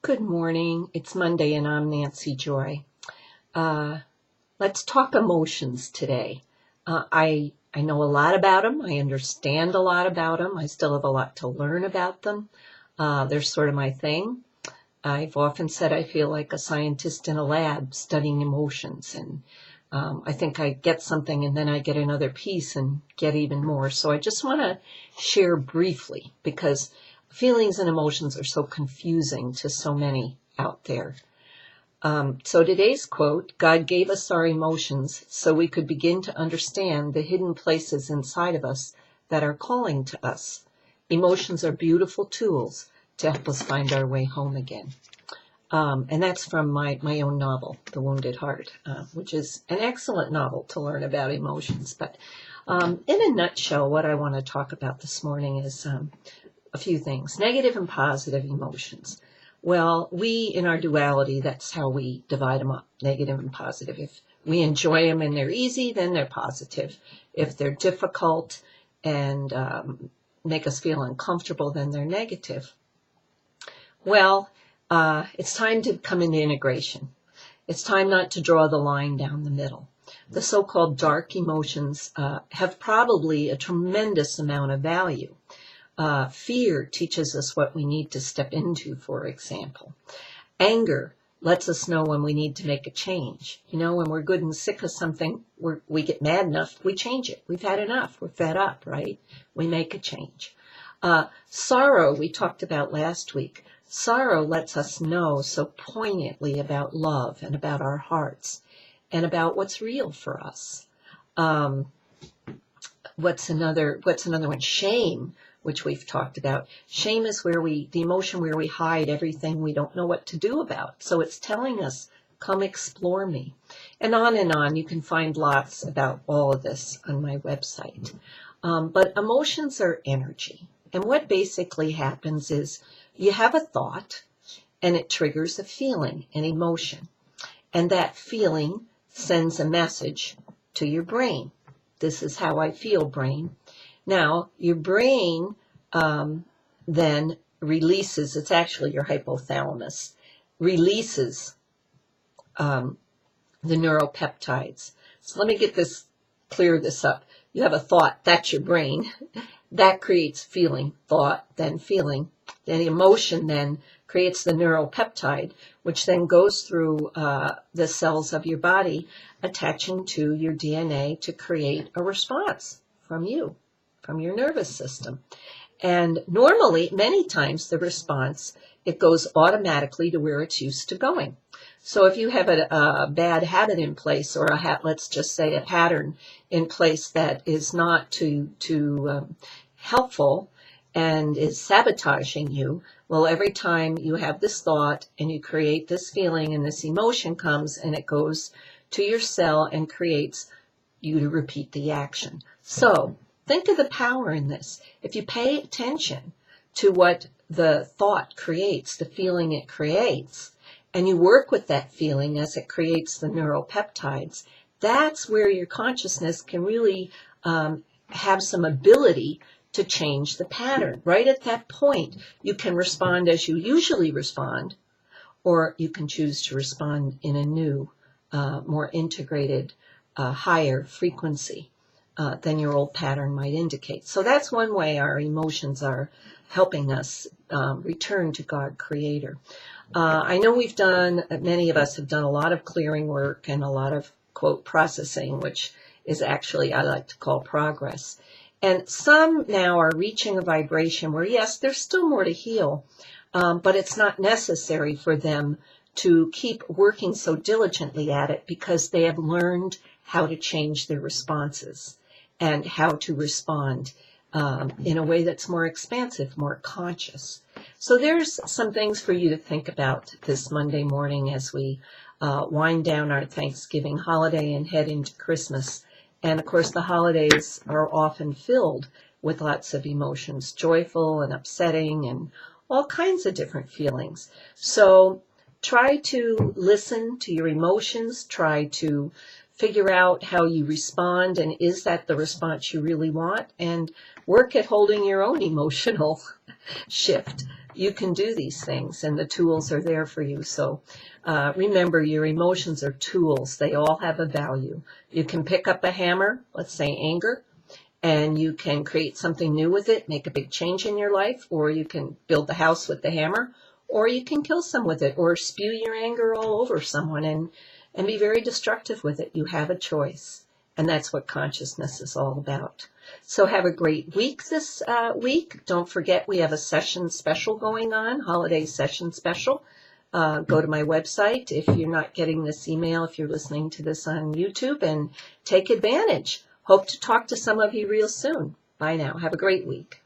Good morning. It's Monday and I'm Nancy Joy. Let's talk emotions today. I know a lot about them. I understand a lot about them. I still have a lot to learn about them. They're sort of my thing. I've often said I feel like a scientist in a lab studying emotions, and I think I get something and then I get another piece and get even more. So I just want to share briefly because feelings and emotions are so confusing to so many out there. So today's quote, God gave us our emotions so we could begin to understand the hidden places inside of us that are calling to us. Emotions are beautiful tools to help us find our way home again. And that's from my own novel, The Wounded Heart, which is an excellent novel to learn about emotions. But in a nutshell, what I want to talk about this morning is a few things, negative and positive emotions. Well, we, in our duality, that's how we divide them up, negative and positive. If we enjoy them and they're easy, then they're positive. If they're difficult and make us feel uncomfortable, then they're negative. Well, it's time to come into integration. It's time not to draw the line down the middle. The so-called dark emotions have probably a tremendous amount of value. Fear teaches us what we need to step into, for example. Anger lets us know when we need to make a change. You know, when we're good and sick of something, we get mad enough, we change it. We've had enough. We're fed up, right? We make a change. Sorrow, we talked about last week. Sorrow lets us know so poignantly about love and about our hearts and about what's real for us. What's another one? Shame, which we've talked about. Shame is the emotion where we hide everything we don't know what to do about. So it's telling us, come explore me. And on and on. You can find lots about all of this on my website. But emotions are energy. And what basically happens is you have a thought and it triggers a feeling, an emotion. And that feeling sends a message to your brain. This is how I feel, brain. Now, your brain then releases, it's actually your hypothalamus, releases the neuropeptides. So let me clear this up. You have a thought, that's your brain. That creates feeling, thought, then feeling. Then emotion then creates the neuropeptide, which then goes through the cells of your body, attaching to your DNA to create a response from you, from your nervous system. And normally, many times, the response, it goes automatically to where it's used to going. So if you have a bad habit in place, or let's just say a pattern in place that is not too helpful and is sabotaging you, well, every time you have this thought and you create this feeling and this emotion comes and it goes to your cell and creates you to repeat the action. So think of the power in this. If you pay attention to what the thought creates, the feeling it creates, and you work with that feeling as it creates the neuropeptides, that's where your consciousness can really have some ability to change the pattern. Right at that point, you can respond as you usually respond, or you can choose to respond in a new, more integrated, higher frequency than your old pattern might indicate. So that's one way our emotions are helping us return to God Creator. I know many of us have done a lot of clearing work and a lot of, quote, processing, which is actually, I like to call progress. And some now are reaching a vibration where, yes, there's still more to heal, but it's not necessary for them to keep working so diligently at it because they have learned how to change their responses and how to respond in a way that's more expansive, more conscious. So there's some things for you to think about this Monday morning as we wind down our Thanksgiving holiday and head into Christmas. And of course, the holidays are often filled with lots of emotions, joyful and upsetting and all kinds of different feelings. So try to listen to your emotions, try to figure out how you respond, and is that the response you really want? And work at holding your own emotional shift you can do these things, and the tools are there for you. So remember, your emotions are tools. They all have a value. You can pick up a hammer, let's say anger, and you can create something new with it, make a big change in your life, or you can build the house with the hammer, or you can kill some with it, or spew your anger all over someone and be very destructive with it. You have a choice, and that's what consciousness is all about. So have a great week this week. Don't forget we have a session special going on, holiday session special. Go to my website if you're not getting this email, if you're listening to this on YouTube, and take advantage. Hope to talk to some of you real soon. Bye now. Have a great week.